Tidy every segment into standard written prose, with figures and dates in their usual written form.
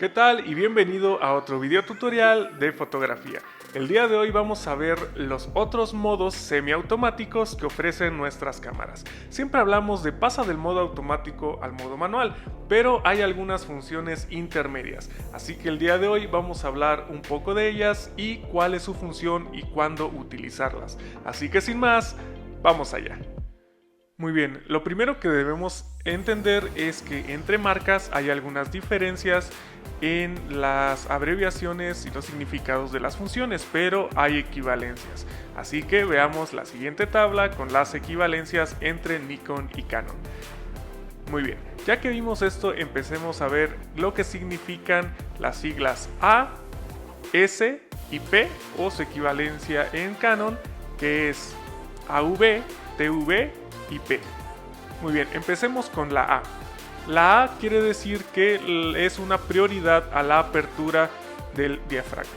¿Qué tal? Y bienvenido a otro video tutorial de fotografía. El día de hoy vamos a ver los otros modos semiautomáticos que ofrecen nuestras cámaras. Siempre hablamos de pasa del modo automático al modo manual, pero hay algunas funciones intermedias. Así que el día de hoy vamos a hablar un poco de ellas y cuál es su función y cuándo utilizarlas. Así que sin más, vamos allá. Muy bien, lo primero que debemos entender es que entre marcas hay algunas diferencias en las abreviaciones y los significados de las funciones, pero hay equivalencias. Así que veamos la siguiente tabla con las equivalencias entre Nikon y Canon. Muy bien, ya que vimos esto, empecemos a ver lo que significan las siglas A, S y P o su equivalencia en Canon, que es AV, TV y P. Muy bien, empecemos con la A. La A quiere decir que es una prioridad a la apertura del diafragma.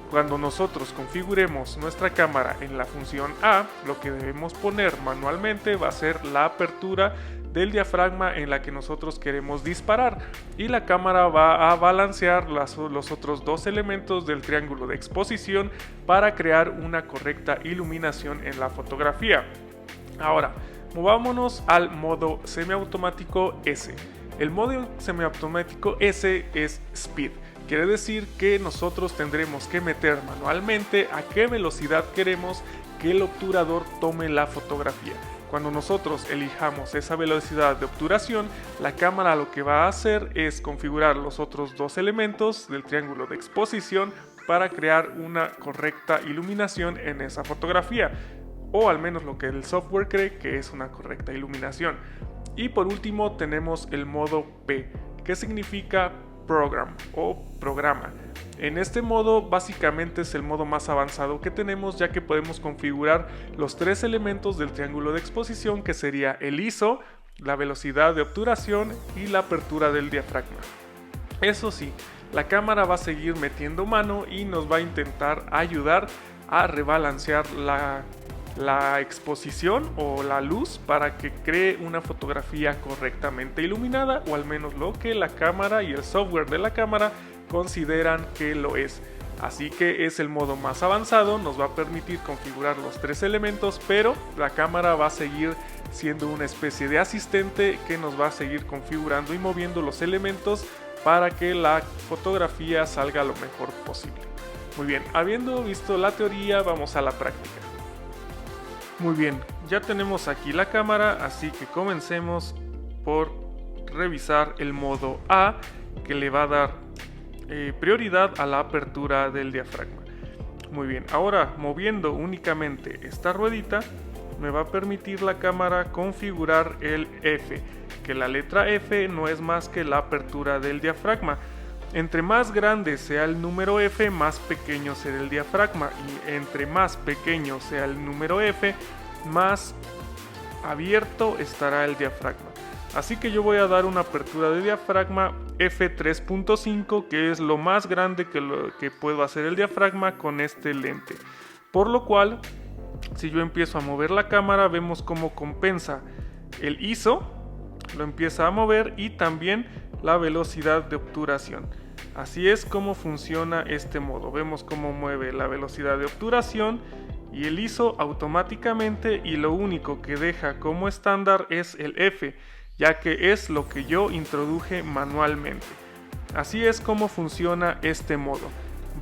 Cuando nosotros configuremos nuestra cámara en la función A, lo que debemos poner manualmente va a ser la apertura del diafragma en la que nosotros queremos disparar, y la cámara va a balancear los otros dos elementos del triángulo de exposición para crear una correcta iluminación en la fotografía. Ahora, movámonos al modo semiautomático S. El modo semiautomático S es Speed. Quiere decir que nosotros tendremos que meter manualmente a qué velocidad queremos que el obturador tome la fotografía. Cuando nosotros elijamos esa velocidad de obturación, la cámara lo que va a hacer es configurar los otros dos elementos del triángulo de exposición para crear una correcta iluminación en esa fotografía, o al menos lo que el software cree que es una correcta iluminación. Y por último tenemos el modo P, que significa Program o programa. En este modo básicamente es el modo más avanzado que tenemos, ya que podemos configurar los tres elementos del triángulo de exposición, que sería el ISO, la velocidad de obturación y la apertura del diafragma. Eso sí, la cámara va a seguir metiendo mano y nos va a intentar ayudar a rebalancear la exposición o la luz para que cree una fotografía correctamente iluminada, o al menos lo que la cámara y el software de la cámara consideran que lo es. Así que es el modo más avanzado, nos va a permitir configurar los tres elementos, pero la cámara va a seguir siendo una especie de asistente que nos va a seguir configurando y moviendo los elementos para que la fotografía salga lo mejor posible. Muy bien, habiendo visto la teoría, vamos a la práctica. Muy bien, ya tenemos aquí la cámara, así que comencemos por revisar el modo A, que le va a dar prioridad a la apertura del diafragma. Muy bien, ahora moviendo únicamente esta ruedita me va a permitir la cámara configurar el F, que la letra F no es más que la apertura del diafragma. Entre más grande sea el número F, más pequeño será el diafragma, y entre más pequeño sea el número F, más abierto estará el diafragma. Así que yo voy a dar una apertura de diafragma F3.5, que es lo más grande que puedo hacer el diafragma con este lente. Por lo cual, si yo empiezo a mover la cámara, vemos cómo compensa el ISO, lo empieza a mover, y también la velocidad de obturación. Así es como funciona este modo. Vemos cómo mueve la velocidad de obturación y el ISO automáticamente, y lo único que deja como estándar es el F, ya que es lo que yo introduje manualmente. Así es como funciona este modo.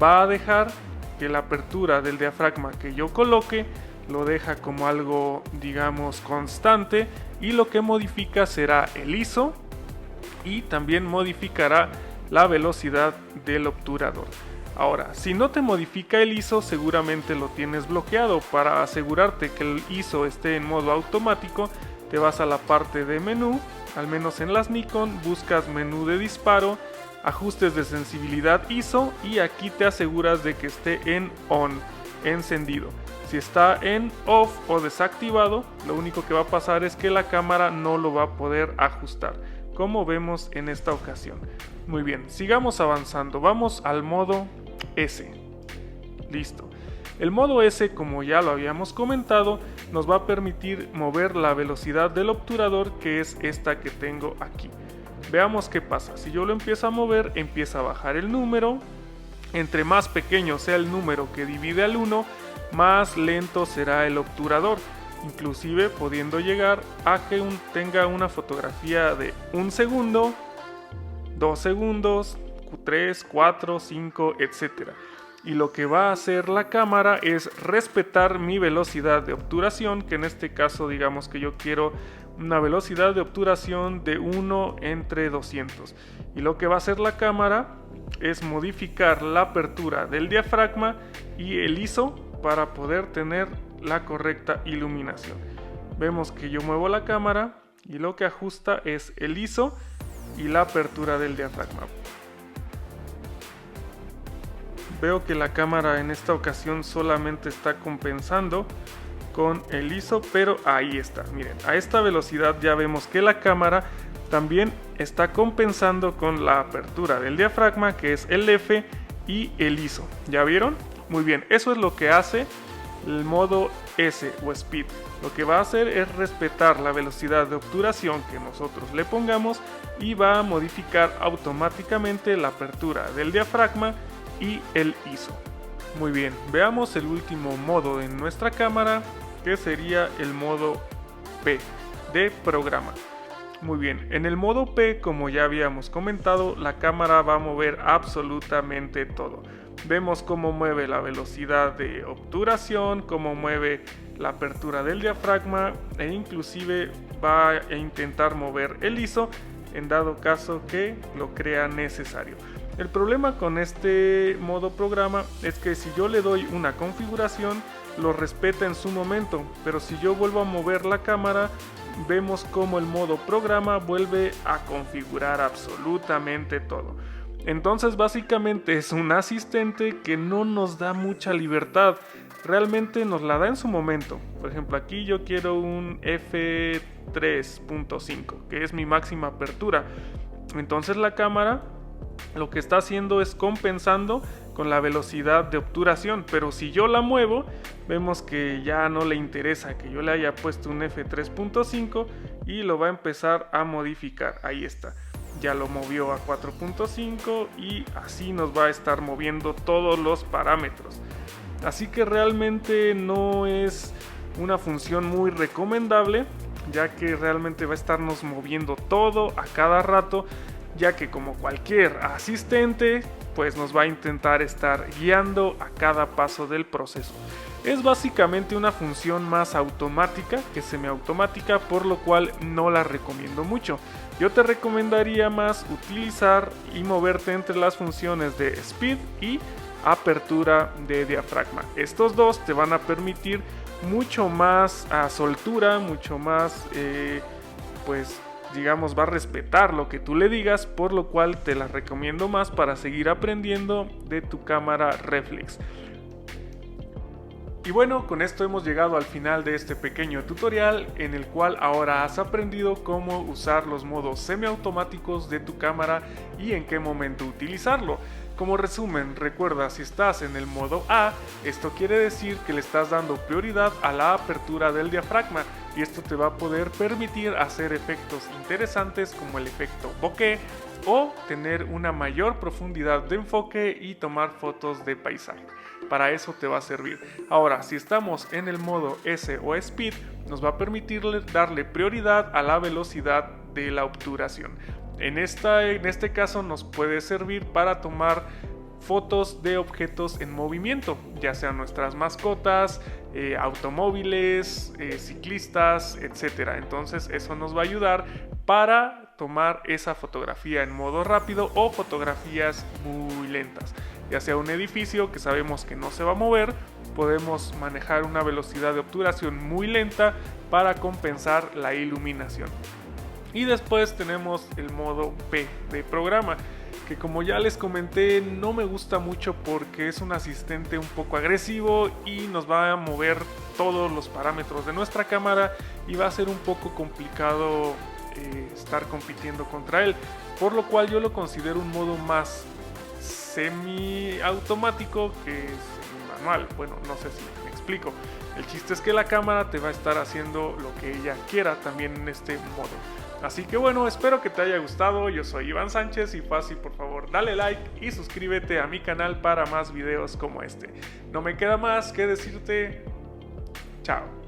Va a dejar que la apertura del diafragma que yo coloque lo deja como algo, digamos, constante, y lo que modifica será el ISO, y también modificará la velocidad del obturador. Ahora, si no te modifica el ISO, seguramente lo tienes bloqueado. Para asegurarte que el ISO esté en modo automático, te vas a la parte de menú, al menos en las Nikon, buscas menú de disparo, ajustes de sensibilidad ISO, y aquí te aseguras de que esté en on, encendido. Si está en off o desactivado, lo único que va a pasar es que la cámara no lo va a poder ajustar, como vemos en esta ocasión. Muy bien, sigamos avanzando, vamos al modo S. Listo. El modo S, como ya lo habíamos comentado, nos va a permitir mover la velocidad del obturador, que es esta que tengo aquí. Veamos qué pasa. Si yo lo empiezo a mover, empieza a bajar el número. Entre más pequeño sea el número que divide al 1, más lento será el obturador, inclusive pudiendo llegar a que tenga una fotografía de 1 segundo, 2 segundos, 3, 4, 5, etc. Y lo que va a hacer la cámara es respetar mi velocidad de obturación, que en este caso digamos que yo quiero una velocidad de obturación de 1 entre 200. Y lo que va a hacer la cámara es modificar la apertura del diafragma y el ISO para poder tener la correcta iluminación. Vemos que yo muevo la cámara y lo que ajusta es el ISO y la apertura del diafragma. Veo que la cámara en esta ocasión solamente está compensando con el ISO, pero ahí está, miren, a esta velocidad ya vemos que la cámara también está compensando con la apertura del diafragma, que es el F, y el ISO. ¿Ya vieron? Muy bien, eso es lo que hace el modo S o Speed. Lo que va a hacer es respetar la velocidad de obturación que nosotros le pongamos y va a modificar automáticamente la apertura del diafragma y el ISO. Muy bien, veamos el último modo en nuestra cámara, que sería el modo P de programa. Muy bien, en el modo P, como ya habíamos comentado, la cámara va a mover absolutamente todo. Vemos cómo mueve la velocidad de obturación, cómo mueve la apertura del diafragma e inclusive va a intentar mover el ISO en dado caso que lo crea necesario. El problema con este modo programa es que si yo le doy una configuración, lo respeta en su momento, pero si yo vuelvo a mover la cámara, vemos como el modo programa vuelve a configurar absolutamente todo. Entonces básicamente es un asistente que no nos da mucha libertad, realmente nos la da en su momento. Por ejemplo, aquí yo quiero un f3.5, que es mi máxima apertura. Entonces la cámara lo que está haciendo es compensando con la velocidad de obturación, pero si yo la muevo, vemos que ya no le interesa que yo le haya puesto un f3.5 y lo va a empezar a modificar. Ahí está, ya lo movió a 4.5 y así nos va a estar moviendo todos los parámetros. Así que realmente no es una función muy recomendable, ya que realmente va a estarnos moviendo todo a cada rato, ya que como cualquier asistente, pues nos va a intentar estar guiando a cada paso del proceso. Es básicamente una función más automática que semiautomática, por lo cual no la recomiendo mucho. Yo te recomendaría más utilizar y moverte entre las funciones de speed y apertura de diafragma. Estos dos te van a permitir mucho más soltura, mucho más pues digamos va a respetar lo que tú le digas, por lo cual te las recomiendo más para seguir aprendiendo de tu cámara reflex. Y bueno, con esto hemos llegado al final de este pequeño tutorial en el cual ahora has aprendido cómo usar los modos semiautomáticos de tu cámara y en qué momento utilizarlo. Como resumen, recuerda, si estás en el modo A, esto quiere decir que le estás dando prioridad a la apertura del diafragma y esto te va a poder permitir hacer efectos interesantes como el efecto bokeh o tener una mayor profundidad de enfoque y tomar fotos de paisaje. Para eso te va a servir. Ahora, si estamos en el modo S o Speed, nos va a permitir darle prioridad a la velocidad de la obturación. En este caso nos puede servir para tomar fotos de objetos en movimiento, ya sean nuestras mascotas, automóviles, ciclistas, etc. Entonces eso nos va a ayudar para tomar esa fotografía en modo rápido o fotografías muy lentas. Ya sea un edificio que sabemos que no se va a mover, podemos manejar una velocidad de obturación muy lenta para compensar la iluminación. Y después tenemos el modo P de programa, que como ya les comenté no me gusta mucho porque es un asistente un poco agresivo y nos va a mover todos los parámetros de nuestra cámara y va a ser un poco complicado estar compitiendo contra él, por lo cual yo lo considero un modo más semiautomático que manual. Bueno, no sé si me explico. El chiste es que la cámara te va a estar haciendo lo que ella quiera también en este modo. Así que bueno, espero que te haya gustado. Yo soy Iván Sánchez y fácil, por favor dale like y suscríbete a mi canal para más videos como este. No me queda más que decirte chao.